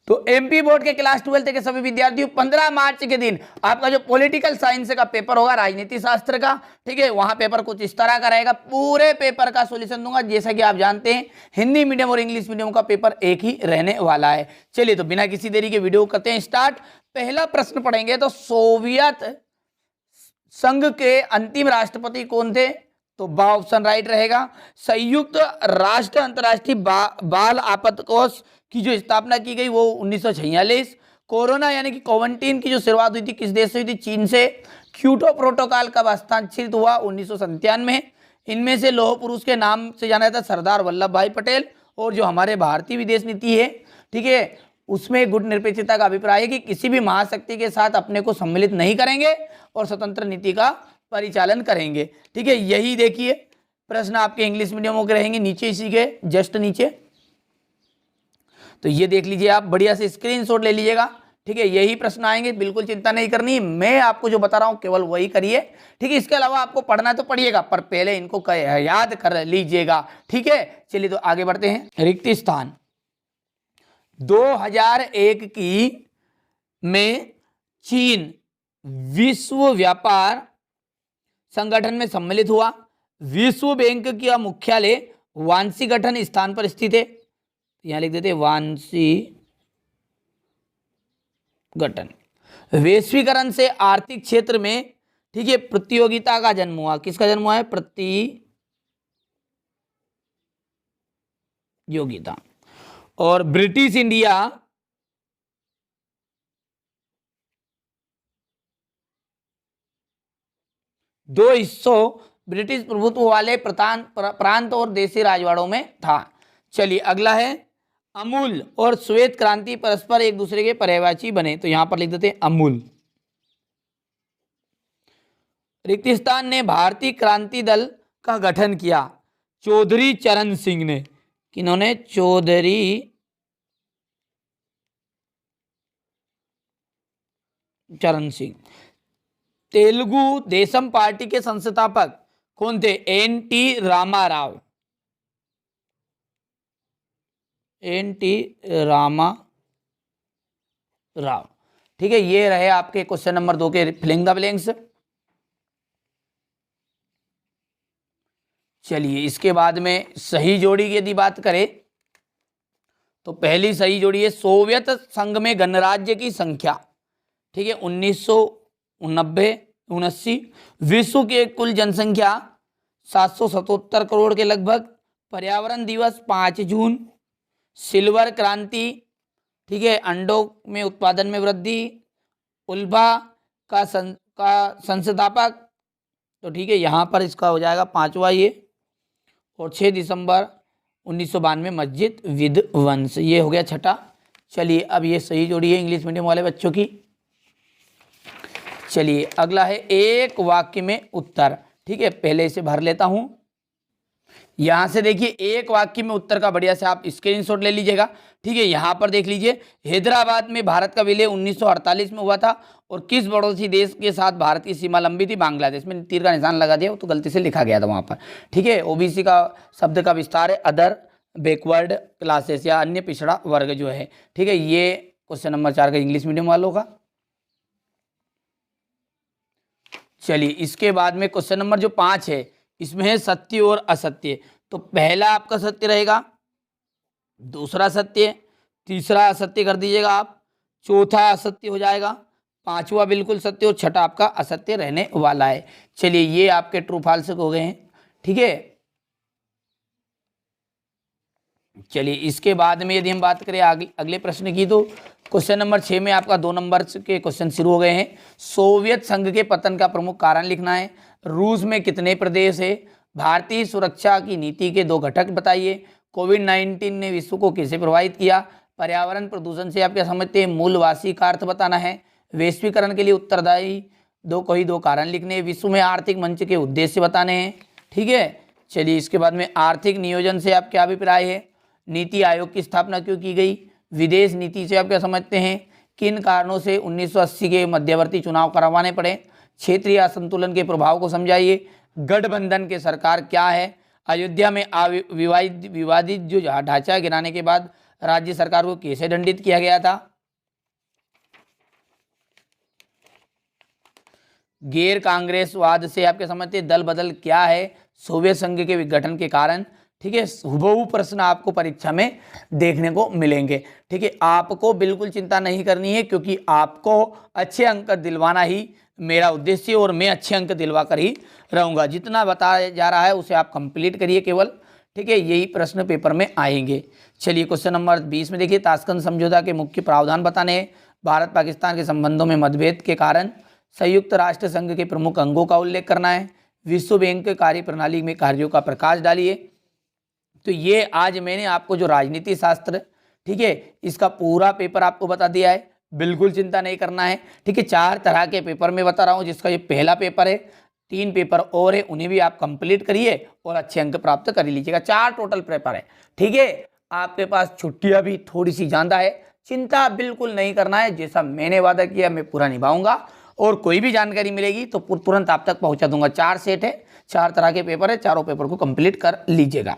तो MP board के class 12 के सभी विद्यार्थियों 15 मार्च के दिन आपका जो पॉलिटिकल साइंस का पेपर होगा, राजनीति शास्त्र का, ठीक है, वहां पेपर कुछ इस तरह का रहेगा। पूरे पेपर का सॉल्यूशन दूंगा। जैसा कि आप जानते हैं हिंदी मीडियम और इंग्लिश मीडियम का पेपर एक ही रहने वाला है। चलिए तो बिना किसी देरी के वीडियो करते हैं स्टार्ट। पहला प्रश्न पढ़ेंगे तो सोवियत संघ के अंतिम राष्ट्रपति कौन थे? तो बा ऑप्शन राइट रहेगा। संयुक्त राष्ट्र अंतर्राष्ट्रीय बाल आपातकोष की जो स्थापना की गई वो 1946। कोरोना यानी कि क्वारंटीन की जो शुरुआत हुई थी किस देश से हुई थी? चीन से। क्योटो प्रोटोकॉल कब हस्ताक्षरित हुआ? 1997। इनमें से लौह पुरुष के नाम से जाना जाता है सरदार वल्लभ भाई पटेल। और जो हमारे भारतीय विदेश नीति है, ठीक है, उसमें गुट निरपेक्षता का अभिप्राय है कि किसी भी महाशक्ति के साथ अपने को सम्मिलित नहीं करेंगे और स्वतंत्र नीति का परिचालन करेंगे, ठीक है। यही देखिए प्रश्न आपके इंग्लिश मीडियमों के रहेंगे, नीचे इसी के जस्ट नीचे। तो ये देख लीजिए, आप बढ़िया से स्क्रीनशॉट ले लीजिएगा, ठीक है। यही प्रश्न आएंगे, बिल्कुल चिंता नहीं करनी, मैं आपको जो बता रहा हूं केवल वही करिए, ठीक है। इसके अलावा आपको पढ़ना तो पढ़िएगा, पर पहले इनको याद कर लीजिएगा, ठीक है। चलिए तो आगे बढ़ते हैं। रिक्त स्थान 2001 की में चीन विश्व व्यापार संगठन में सम्मिलित हुआ। विश्व बैंक का मुख्यालय वांशीगठन स्थान पर स्थित है। यहां लिख देते वांशीगठन। वैश्वीकरण से आर्थिक क्षेत्र में, ठीक है, प्रतियोगिता का जन्म हुआ। किसका जन्म हुआ है? प्रतियोगिता। और ब्रिटिश इंडिया दो हिस्सों ब्रिटिश प्रभुत्व वाले प्रांत और देशी राजवाड़ों में था। चलिए अगला है, अमूल और श्वेत क्रांति परस्पर एक दूसरे के पर्यायवाची बने। तो यहां पर लिख देते हैं अमूल। रिक्त स्थान ने भारतीय क्रांति दल का गठन किया। चौधरी चरण सिंह ने। किन्होंने? चौधरी चरण सिंह। तेलुगु देशम पार्टी के संस्थापक कौन थे? एन.टी. रामाराव। एन.टी. रामाराव, ठीक है। ये रहे आपके क्वेश्चन नंबर 2 के फिलिंग द ब्लैंक्स। चलिए इसके बाद में सही जोड़ी की यदि बात करें तो पहली सही जोड़ी है सोवियत संघ में गणराज्य की संख्या, ठीक है, 1979। विश्व के कुल जनसंख्या 777 करोड़ के लगभग। पर्यावरण दिवस 5 जून। सिल्वर क्रांति, ठीक है, अंडों में उत्पादन में वृद्धि। उल्फा का संस्थापक, तो ठीक है, यहाँ पर इसका हो जाएगा 5वां ये। और 6 दिसंबर 1992 मस्जिद विध्वंस, ये हो गया छठा। चलिए अब ये सही जोड़ी है इंग्लिश मीडियम वाले बच्चों की। चलिए अगला है एक वाक्य में उत्तर, ठीक है, पहले इसे भर लेता हूं। यहां से देखिए एक वाक्य में उत्तर का बढ़िया से आप स्क्रीनशॉट ले लीजिएगा, ठीक है। यहां पर देख लीजिए, हैदराबाद में भारत का विलय 1948 में हुआ था। और किस पड़ोसी देश के साथ भारत की सीमा लंबी थी? बांग्लादेश में। तीर का निशान लगा दिया, तो गलती से लिखा गया था वहां पर, ठीक है। ओबीसी का शब्द का विस्तार है अदर बैकवर्ड क्लासेस या अन्य पिछड़ा वर्ग जो है, ठीक है। ये क्वेश्चन नंबर 4 का इंग्लिश मीडियम वालों का। चलिए इसके बाद में क्वेश्चन नंबर जो 5 है इसमें है सत्य और असत्य। तो पहला आपका सत्य रहेगा, दूसरा सत्य, तीसरा असत्य कर दीजिएगा आप, चौथा असत्य हो जाएगा, पांचवा बिल्कुल सत्य और छठा आपका असत्य रहने वाला है। चलिए ये आपके ट्रू फॉल्स हो गए हैं, ठीक है। चलिए इसके बाद में यदि हम बात करें अगले प्रश्न की, तो क्वेश्चन नंबर 6 में आपका 2 नंबर के क्वेश्चन शुरू हो गए हैं। सोवियत संघ के पतन का प्रमुख कारण लिखना है। रूस में कितने प्रदेश है? भारतीय सुरक्षा की नीति के 2 घटक बताइए। कोविड-19 ने विश्व को कैसे प्रभावित किया? पर्यावरण प्रदूषण से आप क्या समझते हैं? मूलवासी का अर्थ बताना है। वैश्वीकरण के लिए उत्तरदायी दो कारण लिखने हैं। विश्व में आर्थिक मंच के उद्देश्य बताने हैं, ठीक है। चलिए इसके बाद में आर्थिक नियोजन से आप क्या अभिप्राय है? नीति आयोग की स्थापना क्यों की गई? विदेश नीति से आप क्या समझते हैं? किन कारणों से 1980 के मध्यवर्ती चुनाव करवाने पड़े? क्षेत्रीय असंतुलन के प्रभाव को समझाइए। गठबंधन की सरकार क्या है? अयोध्या में विवादित जो ढांचा गिराने के बाद राज्य सरकार को कैसे दंडित किया गया था। गैर कांग्रेसवाद से आपके समझते दल बदल क्या है, सोवियत संघ के विघटन के कारण। ठीक है, हुबहू प्रश्न आपको परीक्षा में देखने को मिलेंगे। ठीक है, आपको बिल्कुल चिंता नहीं करनी है, क्योंकि आपको अच्छे अंक दिलवाना ही मेरा उद्देश्य है और मैं अच्छे अंक दिलवा कर ही रहूँगा। जितना बताया जा रहा है उसे आप कंप्लीट करिए केवल। ठीक है, यही प्रश्न पेपर में आएंगे। चलिए क्वेश्चन नंबर 20 में देखिए, ताशकंद समझौता के मुख्य प्रावधान बताने। भारत पाकिस्तान के संबंधों में मतभेद के कारण संयुक्त राष्ट्र संघ के प्रमुख अंगों का उल्लेख करना है। विश्व बैंक कार्यप्रणाली में कार्यों का प्रकाश डालिए। तो ये आज मैंने आपको जो राजनीति शास्त्र, ठीक है, इसका पूरा पेपर आपको बता दिया है, बिल्कुल चिंता नहीं करना है। ठीक है, 4 तरह के पेपर में बता रहा हूँ, जिसका ये पहला पेपर है, 3 पेपर और है, उन्हें भी आप कंप्लीट करिए और अच्छे अंक प्राप्त कर लीजिएगा। 4 टोटल पेपर है। ठीक है, आपके पास छुट्टियां भी थोड़ी सी ज़्यादा है, चिंता बिल्कुल नहीं करना है। जैसा मैंने वादा किया मैं पूरा निभाऊंगा, और कोई भी जानकारी मिलेगी तो तुरंत आप तक पहुंचा दूंगा। 4 सेट है, 4 तरह के पेपर है, चारों पेपर को कंप्लीट कर लीजिएगा।